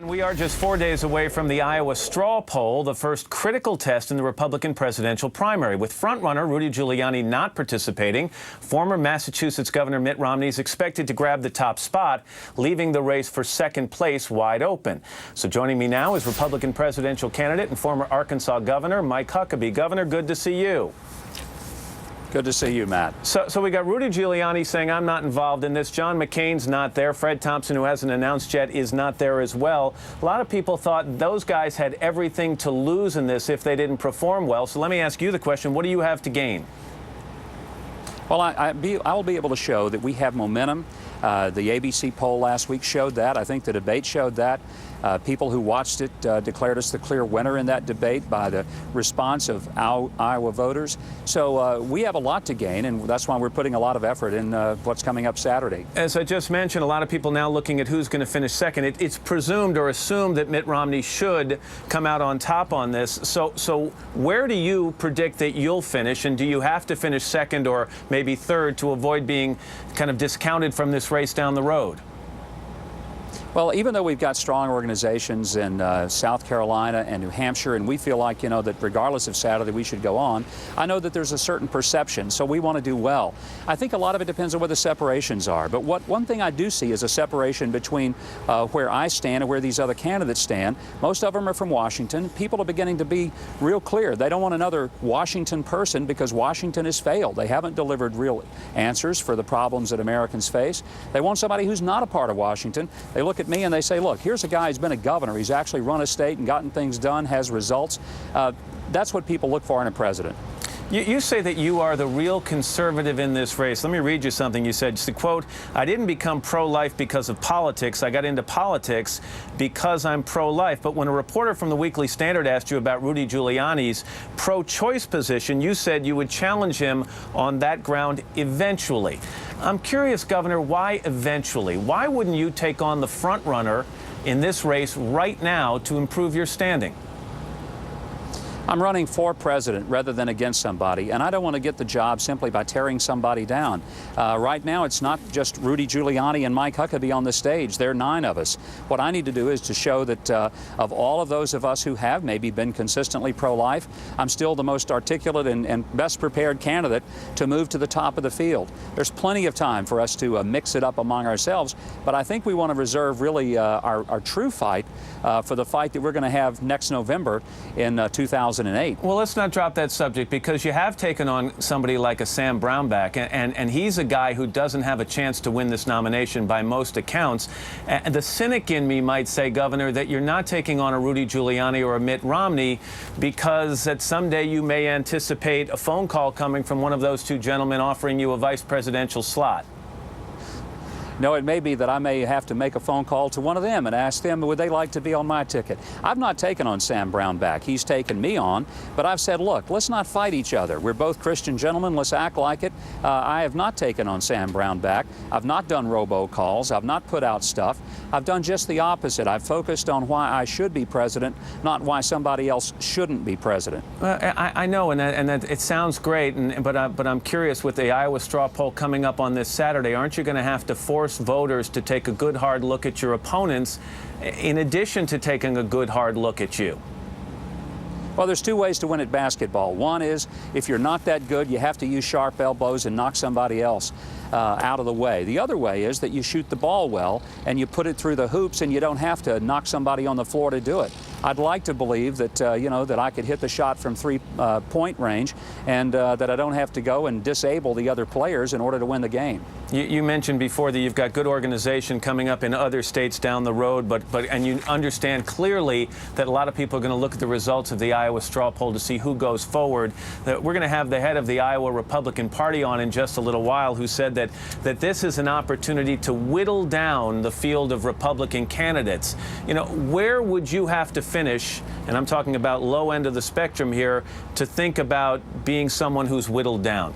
We are just 4 days away from the Iowa straw poll, the first critical test in the Republican presidential primary. With frontrunner Rudy Giuliani not participating, former Massachusetts Governor Mitt Romney is expected to grab the top spot, leaving the race for second place wide open. So joining me now is Republican presidential candidate and former Arkansas Governor Mike Huckabee. Governor, good to see you. Good to see you, Matt. So we got Rudy Giuliani saying, I'm not involved in this. John McCain's not there. Fred Thompson, who hasn't announced yet, is not there as well. A lot of people thought those guys had everything to lose in this if they didn't perform well. So let me ask you the question, what do you have to gain? Well, I will be able to show that we have momentum. The ABC poll last week showed that. I think the debate showed that. People who watched it declared us the clear winner in that debate by the response of Iowa voters. So we have a lot to gain, and that's why we're putting a lot of effort in what's coming up Saturday. As I just mentioned, a lot of people now looking at who's going to finish second. It's presumed or assumed that Mitt Romney should come out on top on this. So where do you predict that you'll finish, and do you have to finish second or maybe third to avoid being kind of discounted from this race down the road? Well, even though we've got strong organizations in South Carolina and New Hampshire, and we feel like, that regardless of Saturday we should go on, I know that there's a certain perception, so we want to do well. I think a lot of it depends on where the separations are, but one thing I do see is a separation between where I stand and where these other candidates stand. Most of them are from Washington. People are beginning to be real clear. They don't want another Washington person because Washington has failed. They haven't delivered real answers for the problems that Americans face. They want somebody who's not a part of Washington. They look at me and they say, look, here's a guy who's been a governor. He's actually run a state and gotten things done, has results. That's what people look for in a president. You say that you are the real conservative in this race. Let me read you something you said. Just to quote, I didn't become pro-life because of politics. I got into politics because I'm pro-life. But when a reporter from the Weekly Standard asked you about Rudy Giuliani's pro-choice position, you said you would challenge him on that ground eventually. I'm curious, Governor, why eventually? Why wouldn't you take on the front runner in this race right now to improve your standing? I'm running for president rather than against somebody, and I don't want to get the job simply by tearing somebody down. Right now, it's not just Rudy Giuliani and Mike Huckabee on the stage. There are 9 of us. What I need to do is to show that of all of those of us who have maybe been consistently pro-life, I'm still the most articulate and best prepared candidate to move to the top of the field. There's plenty of time for us to mix it up among ourselves, but I think we want to reserve really our true fight for the fight that we're going to have next November in 2008. Well, let's not drop that subject, because you have taken on somebody like a Sam Brownback, and he's a guy who doesn't have a chance to win this nomination by most accounts. And the cynic in me might say, Governor, that you're not taking on a Rudy Giuliani or a Mitt Romney because that someday you may anticipate a phone call coming from one of those two gentlemen offering you a vice presidential slot. No, it may be that I may have to make a phone call to one of them and ask them, would they like to be on my ticket? I've not taken on Sam Brownback. He's taken me on, but I've said, look, let's not fight each other. We're both Christian gentlemen. Let's act like it. I have not taken on Sam Brownback. I've not done robocalls. I've not put out stuff. I've done just the opposite. I've focused on why I should be president, not why somebody else shouldn't be president. I know, and that it sounds great, but I'm curious, with the Iowa straw poll coming up on this Saturday, aren't you going to have to force voters to take a good hard look at your opponents in addition to taking a good hard look at you? Well, there's 2 ways to win at basketball. One is, if you're not that good, you have to use sharp elbows and knock somebody else out of the way. The other way is that you shoot the ball well and you put it through the hoops and you don't have to knock somebody on the floor to do it. I'd like to believe that, that I could hit the shot from 3-point range and that I don't have to go and disable the other players in order to win the game. You mentioned before that you've got good organization coming up in other states down the road, and you understand clearly that a lot of people are going to look at the results of the Iowa straw poll to see who goes forward. That we're going to have the head of the Iowa Republican Party on in just a little while, who said that this is an opportunity to whittle down the field of Republican candidates. Where would you have to finish, and I'm talking about low end of the spectrum here, to think about being someone who's whittled down?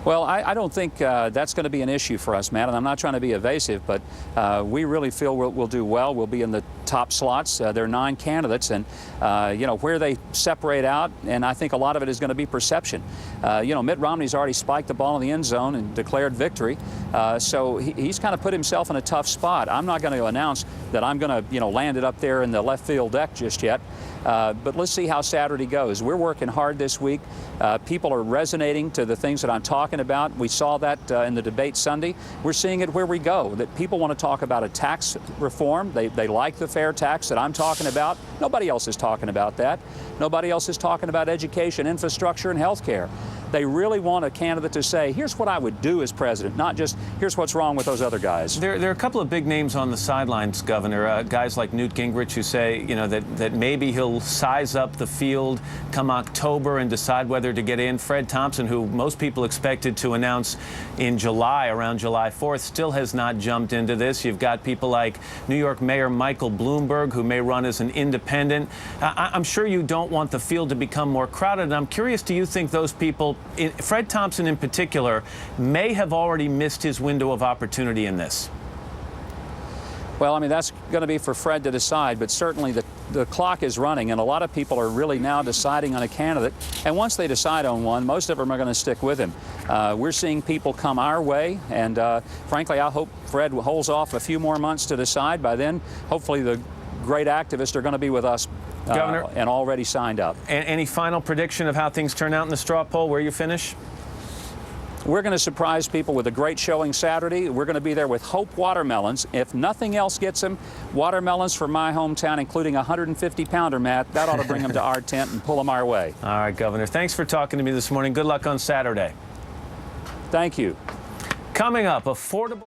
Well, I don't think that's going to be an issue for us, Matt, and I'm not trying to be evasive, but we really feel we'll do well. We'll be in the top top slots. There are 9 candidates, and you know, where they separate out, and I think a lot of it is going to be perception. You know, Mitt Romney's already spiked the ball in the end zone and declared victory, so he's kind of put himself in a tough spot. I'm not going to announce that I'm going to, you know, land it up there in the left field deck just yet. But let's see how Saturday goes. We're working hard this week. People are resonating to the things that I'm talking about. We saw that in the debate Sunday. We're seeing it where we go, that people want to talk about a tax reform. They like the fair tax that I'm talking about. Nobody else is talking about that. Nobody else is talking about education, infrastructure, and health care. They really want a candidate to say, here's what I would do as president, not just here's what's wrong with those other guys. There are a couple of big names on the sidelines, Governor. Guys like Newt Gingrich who say, you know, that maybe he'll size up the field come October and decide whether to get in. Fred Thompson, who most people expected to announce in July, around July 4th, still has not jumped into this. You've got people like New York Mayor Michael Bloomberg, who may run as an independent. I'm sure you don't want the field to become more crowded. And I'm curious, do you think those people, Fred Thompson in particular, may have already missed his window of opportunity in this? Well, I mean, that's going to be for Fred to decide, but certainly the clock is running, and a lot of people are really now deciding on a candidate. And once they decide on one, most of them are going to stick with him. We're seeing people come our way, and frankly, I hope Fred holds off a few more months to decide. By then, hopefully the great activists are going to be with us, Governor, and already signed up. Any final prediction of how things turn out in the straw poll, where you finish? We're going to surprise people with a great showing Saturday. We're going to be there with Hope watermelons. If nothing else gets them, watermelons from my hometown, including a 150-pounder, Matt. That ought to bring them to our tent and pull them our way. All right, Governor. Thanks for talking to me this morning. Good luck on Saturday. Thank you. Coming up, affordable...